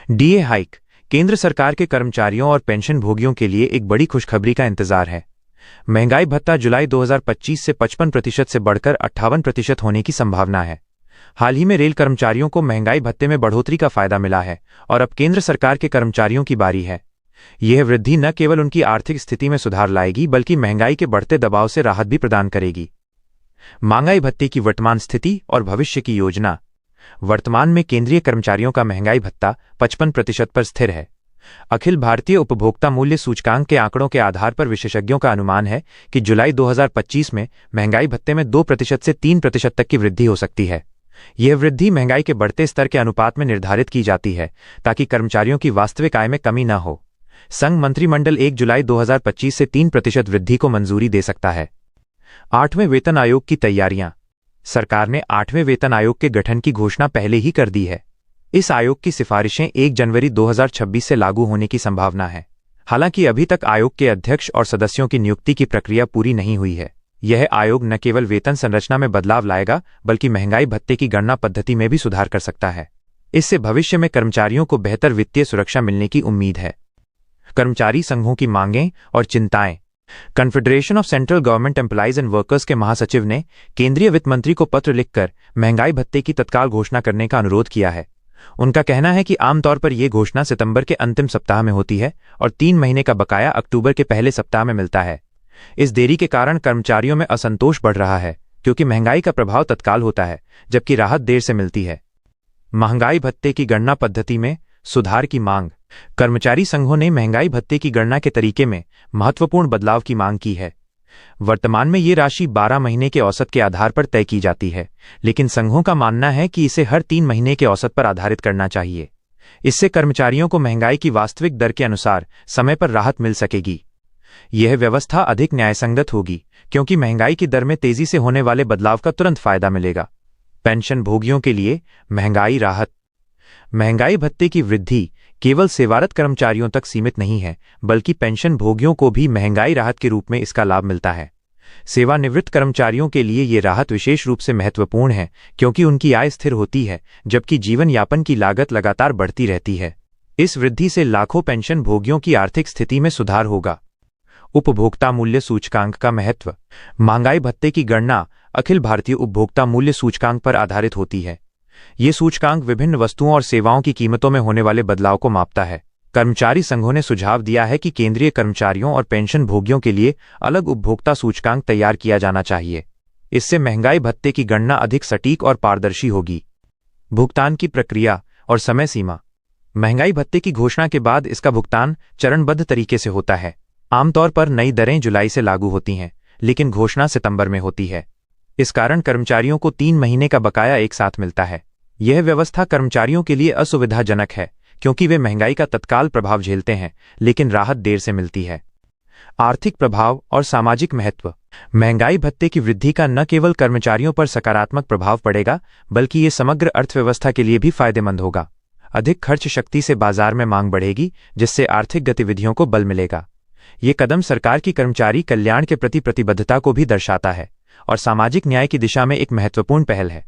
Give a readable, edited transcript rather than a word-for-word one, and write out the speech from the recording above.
DA hike. केंद्र सरकार के कर्मचारियों और पेंशन भोगियों के लिए एक बड़ी खुशखबरी का इंतजार है। महंगाई भत्ता जुलाई 2025 से 55% से बढ़कर 58% होने की संभावना है। हाल ही में रेल कर्मचारियों को महंगाई भत्ते में बढ़ोतरी का फायदा मिला है और अब केंद्र सरकार के कर्मचारियों की बारी है। यह वृद्धि न केवल उनकी आर्थिक स्थिति में सुधार लाएगी बल्कि महंगाई के बढ़ते दबाव से राहत भी प्रदान करेगी। महंगाई भत्ते की वर्तमान स्थिति और भविष्य की योजना। वर्तमान में केंद्रीय कर्मचारियों का महंगाई भत्ता 55% पर स्थिर है। अखिल भारतीय उपभोक्ता मूल्य सूचकांक के आंकड़ों के आधार पर विशेषज्ञों का अनुमान है कि जुलाई 2025 में महंगाई भत्ते में 2% से 3% तक की वृद्धि हो सकती है। यह वृद्धि महंगाई के बढ़ते स्तर के अनुपात में निर्धारित की जाती है ताकि कर्मचारियों की वास्तविक आय में कमी न हो। संघ मंत्रिमंडल 1 जुलाई 2025 से 3% वृद्धि को मंजूरी दे सकता है। 8वें वेतन आयोग की तैयारियां। सरकार ने 8वें वेतन आयोग के गठन की घोषणा पहले ही कर दी है। इस आयोग की सिफारिशें 1 जनवरी 2026 से लागू होने की संभावना है। हालांकि अभी तक आयोग के अध्यक्ष और सदस्यों की नियुक्ति की प्रक्रिया पूरी नहीं हुई है। यह आयोग न केवल वेतन संरचना में बदलाव लाएगा बल्कि महंगाई भत्ते की गणना पद्धति में भी सुधार कर सकता है। इससे भविष्य में कर्मचारियों को बेहतर वित्तीय सुरक्षा मिलने की उम्मीद है। कर्मचारी संघों की मांगें और चिंताएं। Confederation of central government employees and workers के महासचिव ने केंद्रीय वित्त मंत्री को पत्र लिखकर महंगाई भत्ते की तत्काल घोषणा करने का अनुरोध किया है। उनका कहना है कि आमतौर पर यह घोषणा सितंबर के अंतिम सप्ताह में होती है और 3 महीने का बकाया अक्टूबर के पहले सप्ताह में मिलता है। इस देरी के कारण कर्मचारियों में असंतोष बढ़ रहा है क्योंकि महंगाई का प्रभाव तत्काल होता है जबकि राहत देर से मिलती है। महंगाई भत्ते की गणना पद्धति में सुधार की मांग। कर्मचारी संघों ने महंगाई भत्ते की गणना के तरीके में महत्वपूर्ण बदलाव की मांग की है। वर्तमान में ये राशि 12 महीने के औसत के आधार पर तय की जाती है, लेकिन संघों का मानना है कि इसे हर 3 महीने के औसत पर आधारित करना चाहिए। इससे कर्मचारियों को महंगाई की वास्तविक दर के अनुसार समय पर राहत मिल सकेगी। यह व्यवस्था अधिक न्यायसंगत होगी क्योंकि महंगाई की दर में तेजी से होने वाले बदलाव का तुरंत फायदा मिलेगा। पेंशन भोगियों के लिए महंगाई राहत। महंगाई भत्ते की वृद्धि केवल सेवारत कर्मचारियों तक सीमित नहीं है बल्कि पेंशन भोगियों को भी महंगाई राहत के रूप में इसका लाभ मिलता है। सेवानिवृत्त कर्मचारियों के लिए ये राहत विशेष रूप से महत्वपूर्ण है क्योंकि उनकी आय स्थिर होती है जबकि जीवन यापन की लागत लगातार बढ़ती रहती है। इस वृद्धि से लाखों पेंशन भोगियों की आर्थिक स्थिति में सुधार होगा। उपभोक्ता मूल्य सूचकांक का महत्व। महंगाई भत्ते की गणना अखिल भारतीय उपभोक्ता मूल्य सूचकांक पर आधारित होती है। ये सूचकांक विभिन्न वस्तुओं और सेवाओं की कीमतों में होने वाले बदलाव को मापता है। कर्मचारी संघों ने सुझाव दिया है कि केंद्रीय कर्मचारियों और पेंशन भोगियों के लिए अलग उपभोक्ता सूचकांक तैयार किया जाना चाहिए। इससे महंगाई भत्ते की गणना अधिक सटीक और पारदर्शी होगी। भुगतान की प्रक्रिया और समय सीमा। महंगाई भत्ते की घोषणा के बाद इसका भुगतान चरणबद्ध तरीके से होता है। आमतौर पर नई दरें जुलाई से लागू होती हैं, लेकिन घोषणा सितंबर में होती है। इस कारण कर्मचारियों को 3 महीने का बकाया एक साथ मिलता है। यह व्यवस्था कर्मचारियों के लिए असुविधाजनक है क्योंकि वे महंगाई का तत्काल प्रभाव झेलते हैं, लेकिन राहत देर से मिलती है। आर्थिक प्रभाव और सामाजिक महत्व। महंगाई भत्ते की वृद्धि का न केवल कर्मचारियों पर सकारात्मक प्रभाव पड़ेगा बल्कि ये समग्र अर्थव्यवस्था के लिए भी फायदेमंद होगा। अधिक खर्च शक्ति से बाजार में मांग बढ़ेगी जिससे आर्थिक गतिविधियों को बल मिलेगा। ये कदम सरकार की कर्मचारी कल्याण के प्रति प्रतिबद्धता को भी दर्शाता है और सामाजिक न्याय की दिशा में एक महत्वपूर्ण पहल है।